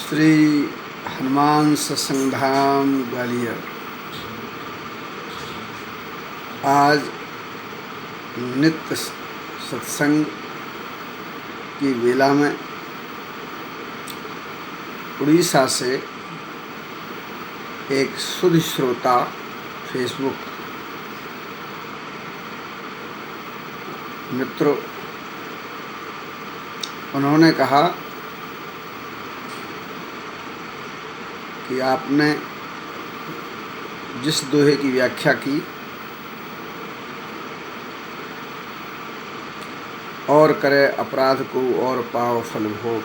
श्री हनुमान सत्संग धाम ग्वालियर। आज नित्य सत्संग की वेला में उड़ीसा से एक शुद्ध श्रोता फेसबुक मित्र, उन्होंने कहा कि आपने जिस दोहे की व्याख्या की, और करे अपराध को और पाओ फल भोग,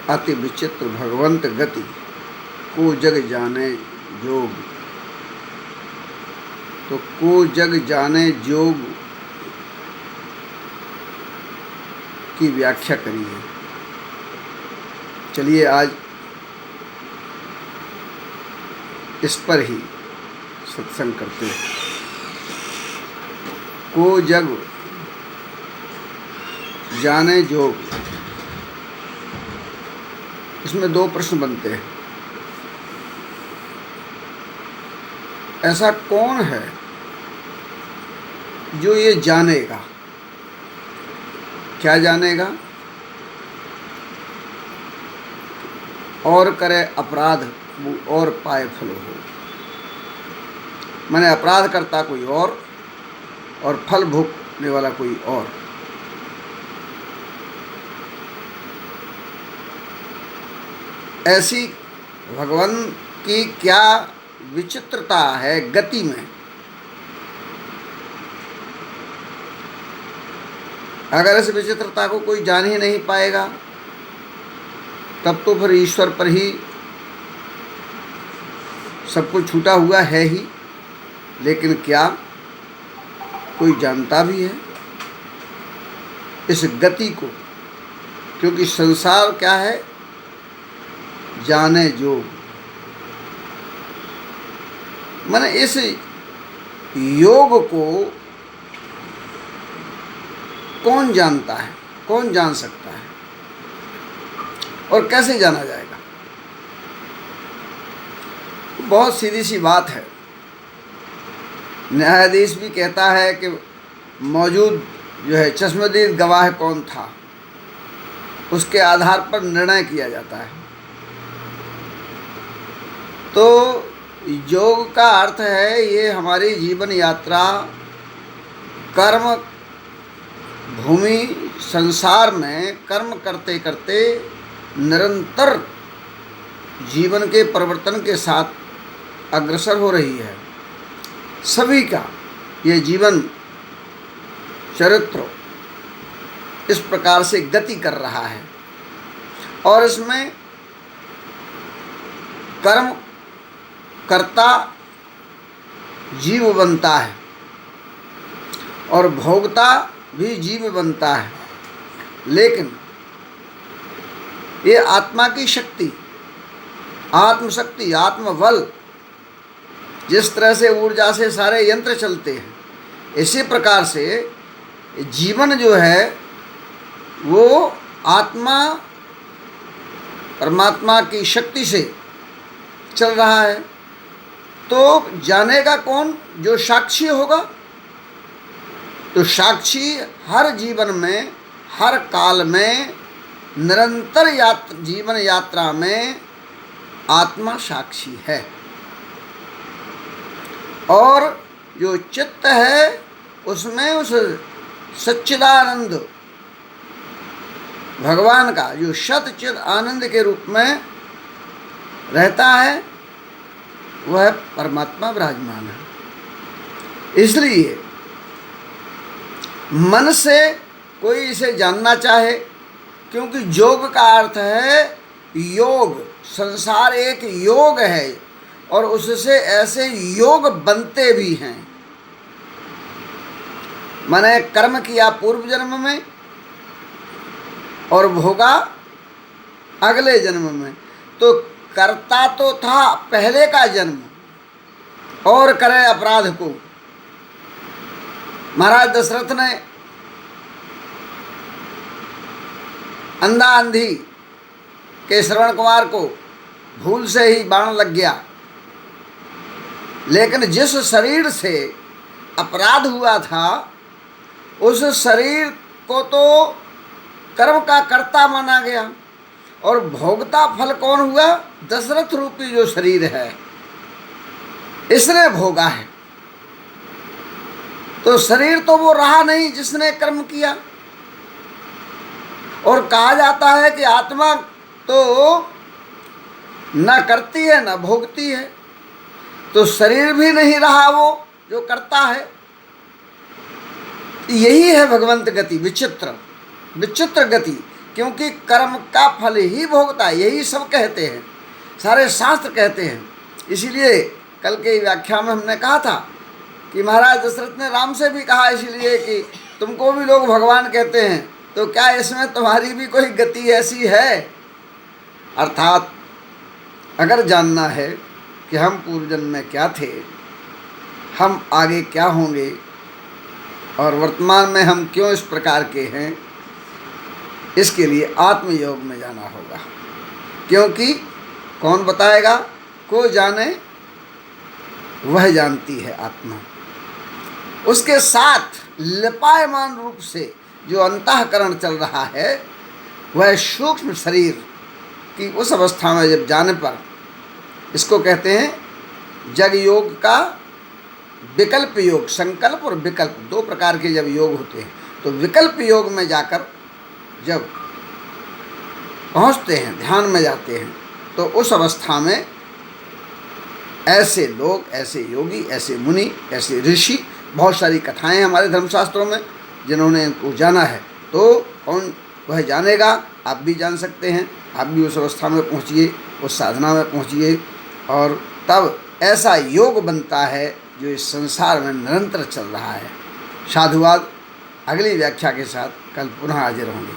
अति विचित्र भगवंत गति को जग जाने जोग। तो को जग जाने जोग की व्याख्या करी है। चलिए आज इस पर ही सत्संग करते हैं। को जग जाने जोग, इसमें दो प्रश्न बनते हैं। ऐसा कौन है जो ये जानेगा? क्या जानेगा? और करे अपराध और पाए फल हो। माने अपराध करता कोई और फल भोगने वाला कोई और। ऐसी भगवान की क्या विचित्रता है गति में। अगर इस विचित्रता को कोई जान ही नहीं पाएगा, तब तो फिर ईश्वर पर ही सब कुछ छूटा हुआ है ही। लेकिन क्या कोई जानता भी है इस गति को? क्योंकि संसार क्या है? जाने जोग। माने इस योग को कौन जानता है? कौन जान सकता है? और कैसे जाना जाएगा? बहुत सीधी सी बात है। न्यायाधीश भी कहता है कि मौजूद जो है चश्मदीद गवाह कौन था, उसके आधार पर निर्णय किया जाता है। तो योग का अर्थ है ये हमारी जीवन यात्रा, कर्म भूमि संसार में कर्म करते करते निरंतर जीवन के परिवर्तन के साथ अग्रसर हो रही है। सभी का ये जीवन चरित्र इस प्रकार से गति कर रहा है, और इसमें कर्म कर्ता जीव बनता है और भोगता भी जीव बनता है। लेकिन ये आत्मा की शक्ति, आत्मशक्ति, आत्मबल, जिस तरह से ऊर्जा से सारे यंत्र चलते हैं, इसी प्रकार से जीवन जो है वो आत्मा परमात्मा की शक्ति से चल रहा है। तो जानेगा कौन? जो साक्षी होगा। तो साक्षी हर जीवन में, हर काल में, निरंतर जीवन यात्रा में आत्मा साक्षी है। और जो चित्त है उसमें उस सच्चिदानंद भगवान का जो सत चिद आनंद के रूप में रहता है, वह परमात्मा विराजमान है। इसलिए मन से कोई इसे जानना चाहे, क्योंकि योग का अर्थ है योग। संसार एक योग है और उससे ऐसे योग बनते भी हैं। माने कर्म किया पूर्व जन्म में और भोगा अगले जन्म में। तो करता तो था पहले का जन्म, और करे अपराध को। महाराज दशरथ ने अंधा अंधी कि श्रवण कुमार को भूल से ही बाण लग गया, लेकिन जिस शरीर से अपराध हुआ था उस शरीर को तो कर्म का कर्ता माना गया, और भोगता फल कौन हुआ? दशरथ रूपी जो शरीर है, इसने भोगा है। तो शरीर तो वो रहा नहीं जिसने कर्म किया। और कहा जाता है कि आत्मा तो न करती है न भोगती है, तो शरीर भी नहीं रहा वो जो करता है। यही है भगवंत गति, विचित्र विचित्र गति, क्योंकि कर्म का फल ही भोगता है, यही सब कहते हैं, सारे शास्त्र कहते हैं। इसीलिए कल के व्याख्या में हमने कहा था कि महाराज दशरथ ने राम से भी कहा इसलिए कि तुमको भी लोग भगवान कहते हैं, तो क्या इसमें तुम्हारी भी कोई गति ऐसी है? अर्थात अगर जानना है कि हम पूर्व जन्म में क्या थे, हम आगे क्या होंगे, और वर्तमान में हम क्यों इस प्रकार के हैं, इसके लिए आत्मयोग में जाना होगा। क्योंकि कौन बताएगा? को जाने वह जानती है आत्मा। उसके साथ लिपायमान रूप से जो अंतःकरण चल रहा है, वह सूक्ष्म शरीर की उस अवस्था में जब जाने पर, इसको कहते हैं जग योग का विकल्प योग। संकल्प और विकल्प दो प्रकार के जब योग होते हैं, तो विकल्प योग में जाकर जब पहुंचते हैं, ध्यान में जाते हैं, तो उस अवस्था में ऐसे लोग, ऐसे योगी, ऐसे मुनि, ऐसे ऋषि, बहुत सारी कथाएं हमारे धर्मशास्त्रों में, जिन्होंने इनको जाना है। तो कौन वह जानेगा? आप भी जान सकते हैं। आप भी उस अवस्था में पहुंचिए, उस साधना में पहुंचिए, और तब ऐसा योग बनता है जो इस संसार में निरंतर चल रहा है। साधुवाद। अगली व्याख्या के साथ कल पुनः हाजिर होंगे।